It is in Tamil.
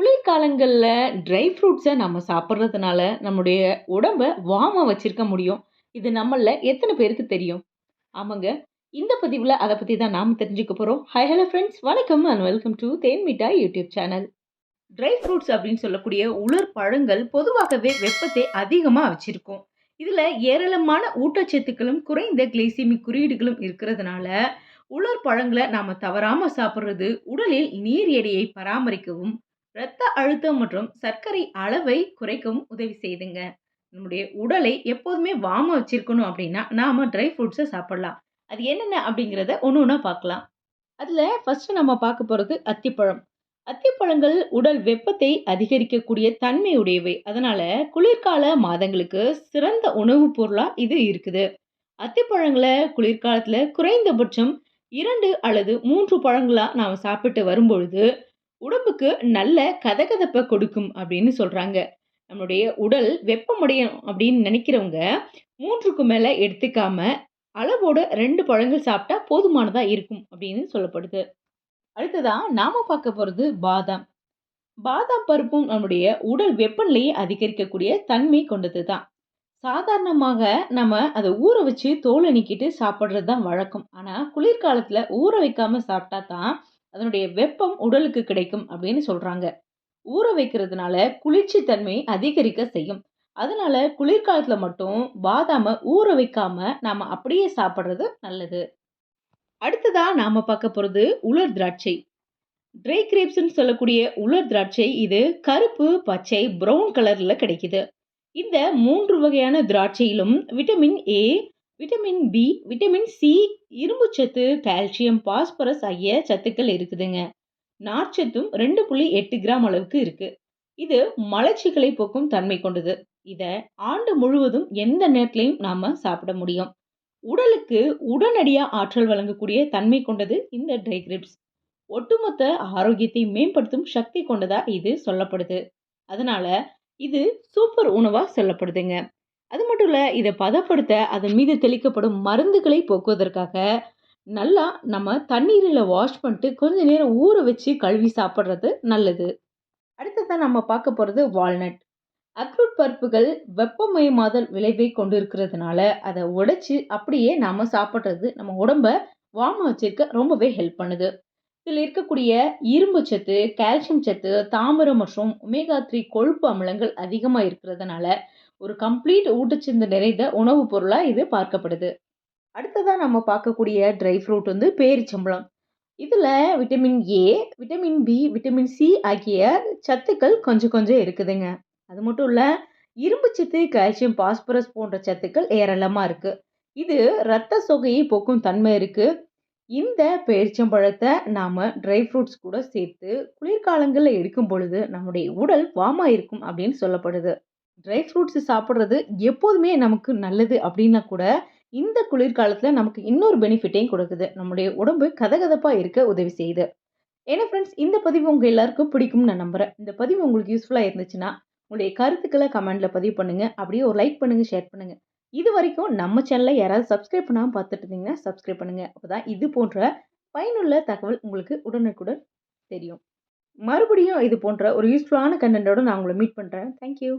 குளிர்காலங்கள்ல ட்ரை ஃப்ரூட்ஸ நம்ம சாப்பிடுறதுனால, நம்முடைய உடம்ப வார்மா வச்சிருக்க முடியும். இது நம்மள்ல எத்தன பேருக்கு தெரியும்? ஆமாங்க. இந்த பதிவுல அத பத்தி தான் நாம தெரிஞ்சுக்க போறோம். ஹாய் ஹலோ ஃப்ரெண்ட்ஸ் வணக்கம் அண்ட் வெல்கம் டூ தேன் மிட்டாய் யூடியூப் சேனல். ட்ரை ஃப்ரூட்ஸ் அப்படின்னு சொல்லக்கூடிய உலர் பழங்கள் பொதுவாகவே வெப்பத்தை அதிகமா வச்சிருக்கும். இதுல ஏராளமான ஊட்டச்சத்துக்களும், குறைந்த கிளைசெமிக் குறியீடுகளும் இருக்கிறதுனால, உலர் பழங்கள நாம தவறாம சாப்பிடுறது உடலில் நீர் எடையை பராமரிக்கவும், இரத்த அழுத்தம் மற்றும் சர்க்கரை அளவை குறைக்கவும் உதவி செய்யுதுங்க. நம்முடைய உடலை எப்போதுமே வார்மா வச்சிருக்கணும் அப்படின்னா, நாம ட்ரை ஃப்ரூட்ஸ சாப்பிடலாம். அது என்னென்ன அப்படிங்கிறத ஒண்ணு ஒண்ணா பார்க்கலாம். அதுல ஃபர்ஸ்ட் நம்ம பார்க்க போறது அத்திப்பழம். அத்திப்பழங்கள் உடல் வெப்பத்தை அதிகரிக்கக்கூடிய தன்மை உடையவை. அதனால குளிர்கால மாதங்களுக்கு சிறந்த உணவுப் பொருளா இது இருக்குது. அத்திப்பழங்கள குளிர்காலத்துல குறைந்தபட்சம் 2 அல்லது 3 பழங்களா நாம சாப்பிட்டு வரும்பொழுது, உடம்புக்கு நல்ல கதகதப்ப கொடுக்கும் அப்படின்னு சொல்றாங்க. நம்முடைய உடல் வெப்பமடையணும் அப்படின்னு நினைக்கிறவங்க 3க்கு மேல எடுத்துக்காம, அளவோட 2 பழங்கள் சாப்பிட்டா போதுமானதா இருக்கும் அப்படின்னு சொல்லப்படுது. அடுத்ததா நாம பார்க்க போறது பாதாம். பாதாம் பருப்பும் நம்முடைய உடல் வெப்பநிலையை அதிகரிக்கக்கூடிய தன்மை கொண்டது தான். சாதாரணமாக நம்ம அத ஊற வச்சு தோல நீக்கிட்டு சாப்பிடுறது தான் வழக்கம். ஆனா, குளிர்காலத்துல ஊற வைக்காம சாப்பிட்டா தான், அதனுடைய வெப்பம் உடலுக்கு கிடைக்கும் அப்படின்னு சொல்றாங்க. ஊற வைக்கிறதுனால குளிர்ச்சி தன்மை அதிகரிக்க செய்யும். அதனால குளிர்காலத்துல மட்டும் பாதாம ஊற வைக்காம நாம அப்படியே சாப்பிடுறது நல்லது. அடுத்ததா நாம பார்க்க போறது உலர் திராட்சை. ட்ரை கிரேப்ஸ்ன்னு சொல்லக்கூடிய உலர் திராட்சை இது கருப்பு, பச்சை, பிரவுன் கலர்ல கிடைக்குது. இந்த 3 வகையான திராட்சையிலும் vitamin A, vitamin B, vitamin C, இரும்புச்சத்து, கால்சியம், பாஸ்பரஸ் ஆகிய சத்துக்கள் இருக்குதுங்க. நார்ச்சத்தும் 2.8 கிராம் அளவுக்கு இருக்கு. இது மலச்சிக்கலை போக்கும் தன்மை கொண்டது. இத ஆண்டு முழுவதும் எந்த நேரத்திலயும் நாம சாப்பிட முடியும். உடலுக்கு உடனடியா ஆற்றல் வழங்கக்கூடிய தன்மை கொண்டது இந்த ட்ரை கிரேப்ஸ். ஒட்டுமொத்த ஆரோக்கியத்தை மேம்படுத்தும் சக்தி கொண்டதா இது சொல்லப்படுது. அதனால இது சூப்பர் உணவா சொல்லப்படுதுங்க. அது மட்டும் இல்ல, இத பதப்படுத்த அதன் மீது தெளிக்கப்படும் மருந்துகளை போக்குவதற்காக நல்லா நம்ம தண்ணீரில வாஷ் பண்ணிட்டு கொஞ்ச நேரம் ஊற வச்சு கழுவி சாப்பிடுறது நல்லது. அடுத்ததா நம்ம பார்க்க போறது வால்நட். அக்ரூட் பருப்புகள் வெப்பமயமாதல் விளைவை கொண்டிருக்கிறதுனால, அத உடைச்சு அப்படியே நாம சாப்பிடுறது நம்ம உடம்ப வார்மா வச்சிருக்க ரொம்பவே ஹெல்ப் பண்ணுது. இதில் இருக்கக்கூடிய இரும்பு சத்து, கால்சியம் சத்து, தாமிரம் மற்றும் ஒமேகா 3 கொழுப்பு அமிலங்கள் அதிகமா இருக்கிறதுனால, ஒரு கம்ப்ளீட் ஊட்டச்சத்து நிறைந்த உணவுப் பொருளா இது பார்க்கப்படுது. அடுத்ததா நம்ம பார்க்கக்கூடிய ட்ரை ஃப்ரூட் வந்து பேரிச்சம்பழம். இதுல vitamin A, vitamin B, vitamin C ஆகிய சத்துக்கள் கொஞ்சம் கொஞ்சம் இருக்குதுங்க. அது மட்டும் இல்ல, இரும்பு சத்து, கால்சியம், பாஸ்பரஸ் போன்ற சத்துக்கள் ஏராளமா இருக்கு. இது இரத்த சோகையை போக்கும் தன்மை இருக்கு. இந்த பேரிச்சம்பழத்த நாம ட்ரை ஃப்ரூட்ஸ் கூட சேர்த்து குளிர்காலங்கள்ல எடுக்கும் பொழுது, நம்முடைய உடல் வார்மா இருக்கும் அப்படின்னு சொல்லப்படுது. ட்ரை ஃப்ரூட்ஸ் சாப்பிடுறது எப்போதுமே நமக்கு நல்லது அப்படின்னா கூட, இந்த குளிர்காலத்துல நமக்கு இன்னொரு பெனிஃபிட்டையும் கொடுக்குது. நம்முடைய உடம்பு கதகதப்பா இருக்க உதவி செய்யுது. ஏன்னா ஃப்ரெண்ட்ஸ், இந்த பதிவு உங்க எல்லாருக்கும் பிடிக்கும்னு நான் நம்புறேன். இந்த பதிவு உங்களுக்கு யூஸ்ஃபுல்லா இருந்துச்சுன்னா, உங்களுடைய கருத்துக்கள கமெண்ட்ல பதிவு பண்ணுங்க. அப்படியே ஒரு லைக் பண்ணுங்க, ஷேர் பண்ணுங்க. இதுவரைக்கும் நம்ம சேனல யாராவது சப்ஸ்கிரைப் பண்ணாம பார்த்துட்டு இருந்தீங்கன்னா, சப்ஸ்கிரைப் பண்ணுங்க. அப்பதான் இது போன்ற பயனுள்ள தகவல் உங்களுக்கு உடனுக்குடன் தெரியும். மறுபடியும் இது போன்ற ஒரு யூஸ்ஃபுல்லான கன்டென்ட்டோட நான் உங்கள மீட் பண்றேன். Thank you.